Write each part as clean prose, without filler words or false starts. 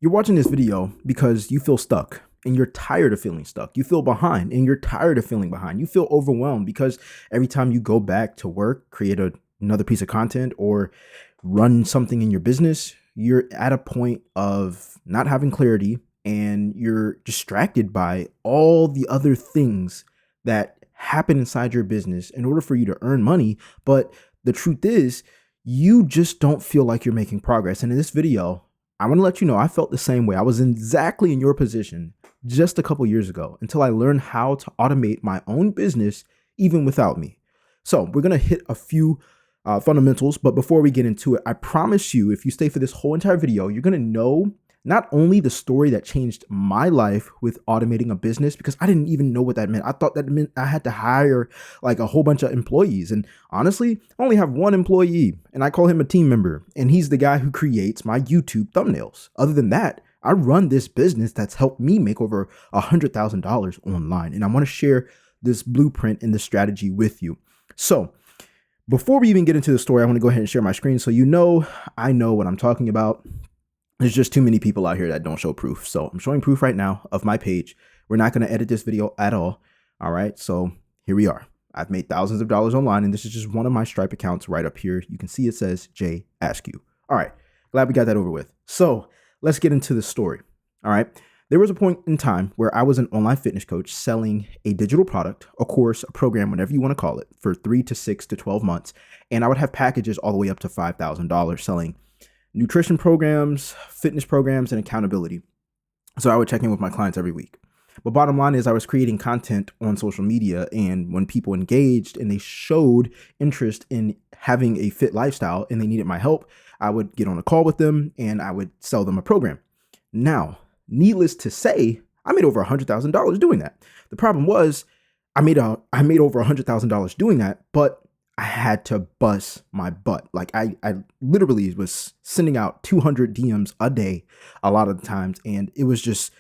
You're watching this video because you feel stuck and you're tired of feeling stuck. You feel behind and you're tired of feeling behind. You feel overwhelmed because every time you go back to work, create another piece of content or run something in your business, you're at a point of not having clarity and you're distracted by all the other things that happen inside your business in order for you to earn money. But the truth is, you just don't feel like you're making progress. And in this video, I want to let you know I felt the same way. I was exactly in your position just a couple years ago until I learned how to automate my own business even without me. So we're going to hit a few fundamentals, but before we get into it, I promise you, if you stay for this whole entire video, you're going to know not only the story that changed my life with automating a business, because I didn't even know what that meant. I thought that meant I had to hire like a whole bunch of employees. And honestly, I only have one employee and I call him a team member. And he's the guy who creates my YouTube thumbnails. Other than that, I run this business that's helped me make over $100,000 online. And I want to share this blueprint and the strategy with you. So before we even get into the story, I want to go ahead and share my screen so you know I know what I'm talking about. There's just too many people out here that don't show proof. So I'm showing proof right now of my page. We're not going to edit this video at all. All right. So here we are. I've made thousands of dollars online, and this is just one of my Stripe accounts right up here. You can see it says Jay Askew. All right. Glad we got that over with. So let's get into the story. All right. There was a point in time where I was an online fitness coach selling a digital product, a course, a program, whatever you want to call it, for 3 to 6 to 12 months. And I would have packages all the way up to $5,000 selling nutrition programs, fitness programs, and accountability. So I would check in with my clients every week. But bottom line is I was creating content on social media, and when people engaged and they showed interest in having a fit lifestyle and they needed my help, I would get on a call with them and I would sell them a program. Now, needless to say, I made over $100,000 doing that. The problem was I made over $100,000 doing that, but I had to bust my butt. Like I literally was sending out 200 DMs a day a lot of the times. And it was just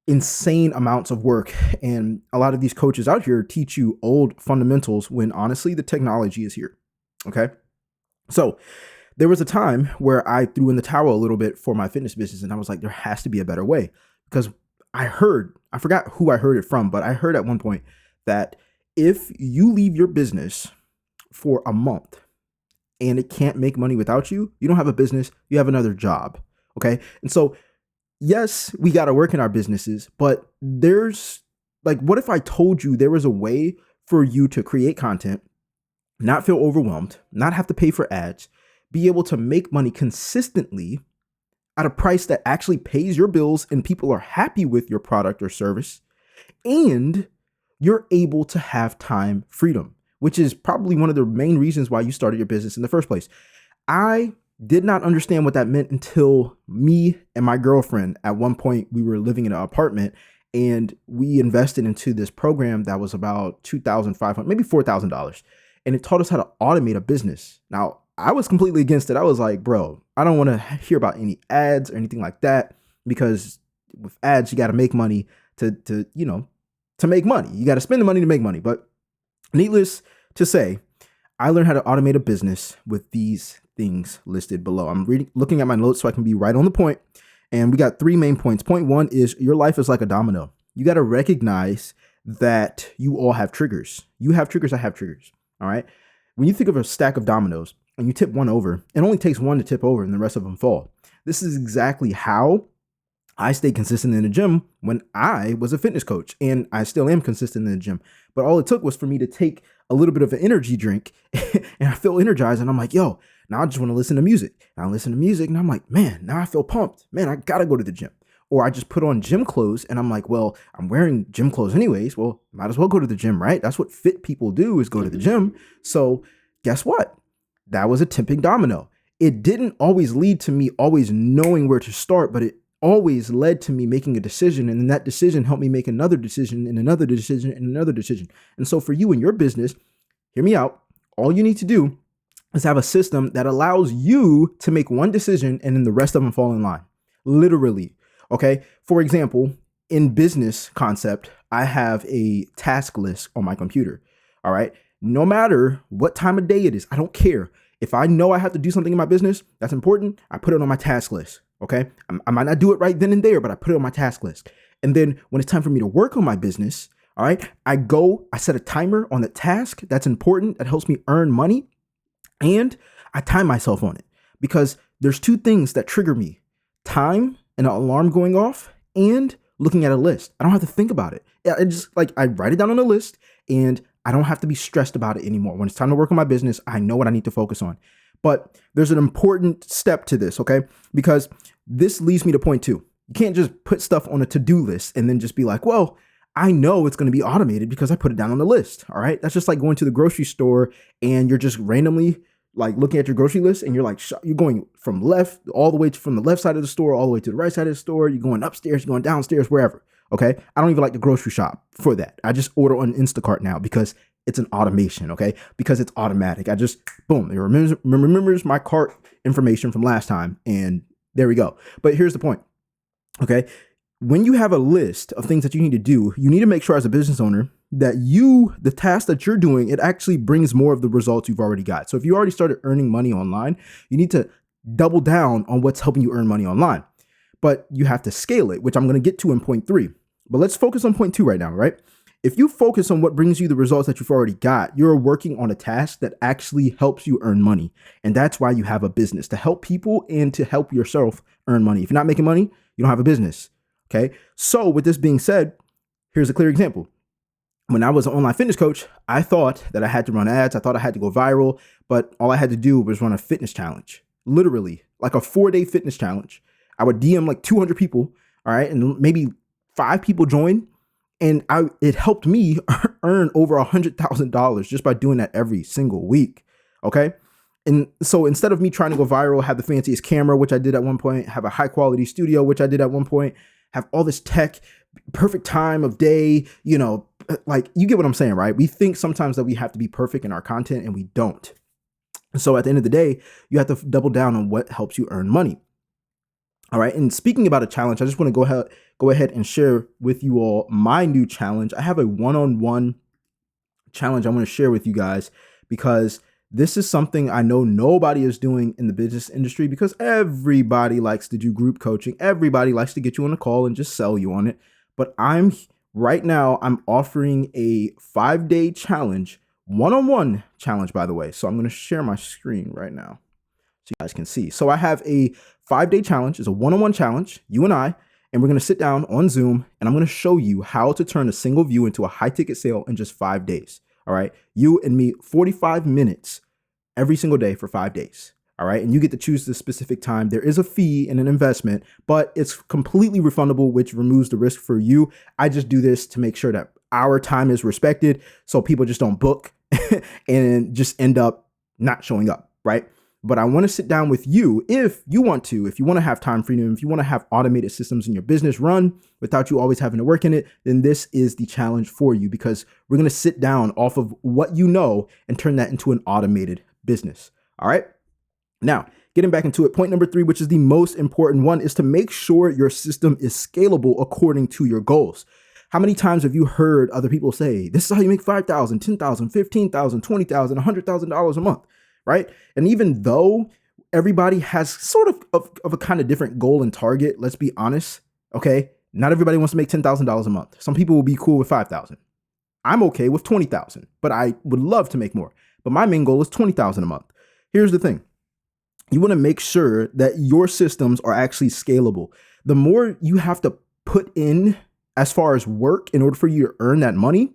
insane amounts of work. And a lot of these coaches out here teach you old fundamentals when honestly the technology is here. Okay. So there was a time where I threw in the towel a little bit for my fitness business. And I was like, there has to be a better way, because I forgot who I heard it from, but I heard at one point that if you leave your business for a month and it can't make money without you, you don't have a business, you have another job. Okay. And so, yes, we got to work in our businesses, but there's like, what if I told you there was a way for you to create content, not feel overwhelmed, not have to pay for ads, be able to make money consistently at a price that actually pays your bills and people are happy with your product or service, and you're able to have time freedom, which is probably one of the main reasons why you started your business in the first place. I did not understand what that meant until me and my girlfriend, at one point, we were living in an apartment and we invested into this program that was about $2,500, maybe $4,000. And it taught us how to automate a business. Now, I was completely against it. I was like, bro, I don't want to hear about any ads or anything like that, because with ads, you got to make money to make money. You got to spend the money to make money. But needless to say, I learned how to automate a business with these things listed below. I'm looking at my notes so I can be right on the point. And we got 3 main points. Point 1 is your life is like a domino. You got to recognize that you all have triggers. You have triggers. I have triggers. All right. When you think of a stack of dominoes and you tip one over, it only takes one to tip over and the rest of them fall. This is exactly how I stayed consistent in the gym when I was a fitness coach, and I still am consistent in the gym. But all it took was for me to take a little bit of an energy drink and I feel energized, and I'm like, yo, now I just want to listen to music. And I listen to music and I'm like, man, now I feel pumped. Man, I got to go to the gym. Or I just put on gym clothes and I'm like, well, I'm wearing gym clothes anyways. Well, might as well go to the gym, right? That's what fit people do, is go to the gym. So guess what? That was a tipping domino. It didn't always lead to me always knowing where to start, but it always led to me making a decision. And then that decision helped me make another decision and another decision and another decision. And so for you and your business, hear me out. All you need to do is have a system that allows you to make one decision and then the rest of them fall in line. Literally. Okay. For example, in business concept, I have a task list on my computer. All right. No matter what time of day it is, I don't care. If I know I have to do something in my business that's important, I put it on my task list. Okay. I might not do it right then and there, but I put it on my task list. And then when it's time for me to work on my business, all right, I set a timer on the task that's important, that helps me earn money, and I time myself on it, because there's two things that trigger me: time and an alarm going off, and looking at a list. I don't have to think about it. I just I write it down on a list, and I don't have to be stressed about it anymore. When it's time to work on my business, I know what I need to focus on. But there's an important step to this, okay? Because this leads me to point two. You can't just put stuff on a to-do list and then just be like, well, I know it's going to be automated because I put it down on the list. All right. That's just like going to the grocery store and you're just randomly looking at your grocery list, and you're going from from the left side of the store all the way to the right side of the store. You're going upstairs, you're going downstairs, wherever. Okay. I don't even like the grocery shop for that. I just order on Instacart now because it's an automation. Okay. Because it's automatic. I just, boom, it remembers my cart information from last time. And there we go. But here's the point. Okay. When you have a list of things that you need to do, you need to make sure as a business owner that the task that you're doing, it actually brings more of the results you've already got. So if you already started earning money online, you need to double down on what's helping you earn money online. But you have to scale it, which I'm going to get to in point 3. But let's focus on point 2 right now, right? If you focus on what brings you the results that you've already got, you're working on a task that actually helps you earn money. And that's why you have a business, to help people and to help yourself earn money. If you're not making money, you don't have a business. Okay. So with this being said, here's a clear example. When I was an online fitness coach, I thought that I had to run ads. I thought I had to go viral, but all I had to do was run a fitness challenge, literally like a 4-day fitness challenge. I would DM like 200 people. All right. And maybe 5 people join. And it helped me earn over $100,000 just by doing that every single week. Okay. And so instead of me trying to go viral, have the fanciest camera, which I did at one point, have a high quality studio, which I did at one point, have all this tech, perfect time of day, you get what I'm saying, right? We think sometimes that we have to be perfect in our content, and we don't. So at the end of the day, you have to double down on what helps you earn money. All right. And speaking about a challenge, I just want to go ahead and share with you all my new challenge. I have a one-on-one challenge I want to share with you guys, because this is something I know nobody is doing in the business industry, because everybody likes to do group coaching. Everybody likes to get you on a call and just sell you on it. But I'm offering a 5-day challenge, one-on-one challenge, by the way. So I'm going to share my screen right now so you guys can see. So I have a 5-day challenge. It's a one-on-one challenge, you and I, and we're going to sit down on Zoom, and I'm going to show you how to turn a single view into a high ticket sale in just 5 days. All right. You and me, 45 minutes every single day for 5 days. All right. And you get to choose the specific time. There is a fee and an investment, but it's completely refundable, which removes the risk for you. I just do this to make sure that our time is respected, so people just don't book and just end up not showing up. Right. But I want to sit down with you if you want to have time freedom, if you want to have automated systems in your business run without you always having to work in it, then this is the challenge for you, because we're going to sit down off of what you know and turn that into an automated business. All right. Now, getting back into it, point number 3, which is the most important one, is to make sure your system is scalable according to your goals. How many times have you heard other people say, this is how you make $5,000, $10,000, $15,000, $20,000, $100,000 a month? Right. And even though everybody has sort of a kind of different goal and target, let's be honest. OK, not everybody wants to make $10,000 a month. Some people will be cool with 5,000. I'm OK with 20,000, but I would love to make more. But my main goal is 20,000 a month. Here's the thing. You want to make sure that your systems are actually scalable. The more you have to put in as far as work in order for you to earn that money,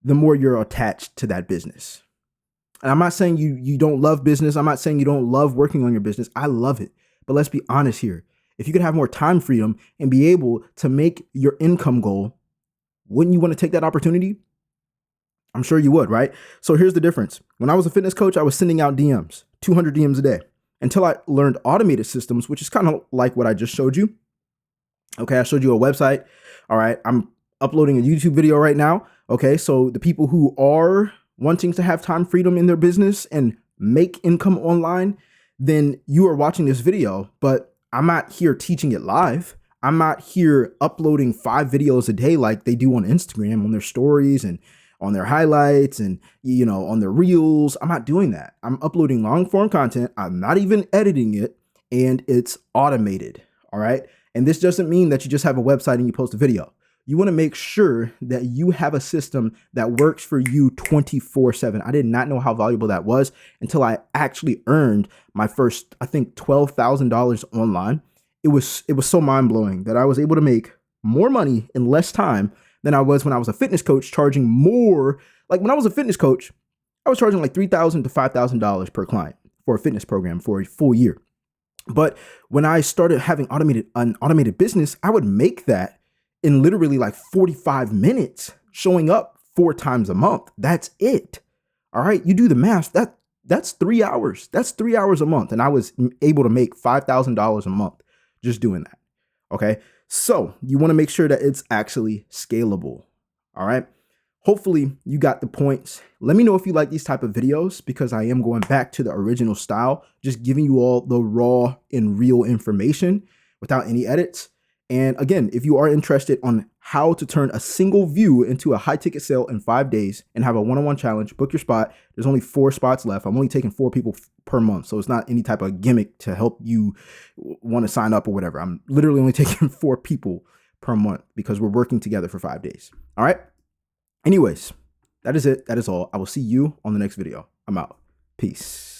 the more you're attached to that business. And I'm not saying you don't love business. I'm not saying you don't love working on your business. I love it. But let's be honest here. If you could have more time freedom and be able to make your income goal, wouldn't you want to take that opportunity? I'm sure you would, right? So here's the difference. When I was a fitness coach, I was sending out DMs, 200 DMs a day, until I learned automated systems, which is kind of like what I just showed you. Okay, I showed you a website. All right, I'm uploading a YouTube video right now. Okay, so the people who are wanting to have time freedom in their business and make income online, then you are watching this video, but I'm not here teaching it live. I'm not here uploading 5 videos a day like they do on Instagram, on their stories and on their highlights and, on their reels. I'm not doing that. I'm uploading long form content. I'm not even editing it. and it's automated. All right. And this doesn't mean that you just have a website and you post a video. You want to make sure that you have a system that works for you 24/7. I did not know how valuable that was until I actually earned my first, I think, $12,000 online. It was so mind blowing that I was able to make more money in less time than I was when I was a fitness coach, charging more. Like when I was a fitness coach, I was charging like $3,000 to $5,000 per client for a fitness program for a full year. But when I started having an automated business, I would make that in literally like 45 minutes, showing up 4 times a month. That's it. All right. You do the math. That's 3 hours. That's 3 hours a month. And I was able to make $5,000 a month just doing that. Okay. So you want to make sure that it's actually scalable. All right. Hopefully you got the points. Let me know if you like these type of videos, because I am going back to the original style, just giving you all the raw and real information without any edits. And again, if you are interested on how to turn a single view into a high ticket sale in 5 days and have a one-on-one challenge, book your spot. There's only 4 spots left. I'm only taking 4 people per month. So it's not any type of gimmick to help you want to sign up or whatever. I'm literally only taking 4 people per month because we're working together for 5 days. All right. Anyways, that is it. That is all. I will see you on the next video. I'm out. Peace.